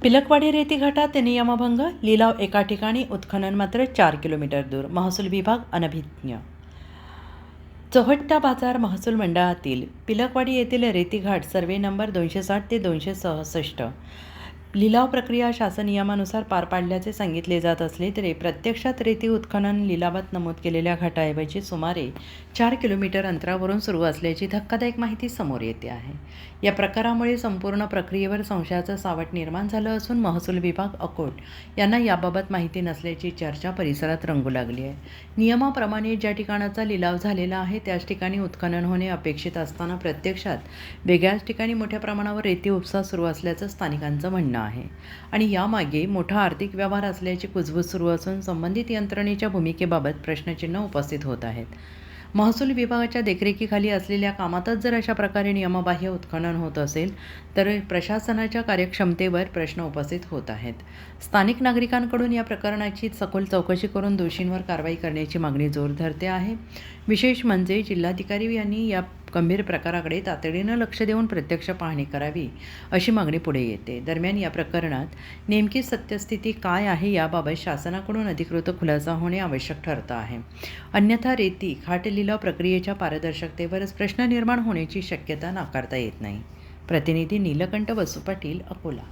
पिलकवाडी रेती घाटात नियमभंग, लिलाव एका ठिकाणी, उत्खनन मात्र 4 किलोमीटर दूर. महसूल विभाग अनभिज्ञ. चोहट्टा बाजार महसूल मंडळातील पिलकवाडी येथील रेती घाट सर्वे नंबर 260 ते 266 लिलाव प्रक्रिया शासन नियमानुसार पार पाडल्याचे सांगितले जात असले तरी प्रत्यक्षात रेती उत्खनन लिलावात नमूद केलेल्या घाटाऐवजी सुमारे 4 किलोमीटर अंतरावरून सुरू असल्याची धक्कादायक माहिती समोर येते आहे. या प्रकारामुळे संपूर्ण प्रक्रियेवर संशयाचं सावट निर्माण झालं असून महसूल विभाग अकोट यांना याबाबत माहिती नसल्याची चर्चा परिसरात रंगू लागली आहे. नियमाप्रमाणे ज्या ठिकाणाचा लिलाव झालेला आहे त्याच ठिकाणी उत्खनन होणे अपेक्षित असताना प्रत्यक्षात वेगळ्याच ठिकाणी मोठ्या प्रमाणावर रेती उपसा सुरू असल्याचं स्थानिकांचं म्हणणं आहे आणि यामागे मोठा आर्थिक व्यवहार असल्याची कुजबूज सुरू असून संबंधित यंत्रणेच्या भूमिकेबाबत प्रश्नचिन्ह उपस्थित होत आहेत. महसूल विभागाच्या देखरेखीखाली असलेल्या कामातच जर अशा प्रकारे नियमबाह्य उत्खनन होत असेल तर प्रशासनाच्या कार्यक्षमतेवर प्रश्न उपस्थित होत आहेत. स्थानिक नागरिकांकडून या प्रकरणाची सखोल चौकशी करून दोषींवर कारवाई करण्याची मागणी जोर धरते आहे. विशेष म्हणजे जिल्हाधिकारी यांनी या गंभीर प्रकाराकडे तातडीनं लक्ष देऊन प्रत्यक्ष पाहणी करावी अशी मागणी पुढे येते. दरम्यान या प्रकरणात नेमकी सत्यस्थिती काय आहे याबाबत शासनाकडून अधिकृत खुलासा होणे आवश्यक ठरतं आहे. अन्यथा रेती घाट लिलाव प्रक्रियेच्या पारदर्शकतेवरच प्रश्न निर्माण होण्याची शक्यता नाकारता येत नाही. प्रतिनिधी नीलकंठ वसू पाटील, अकोला.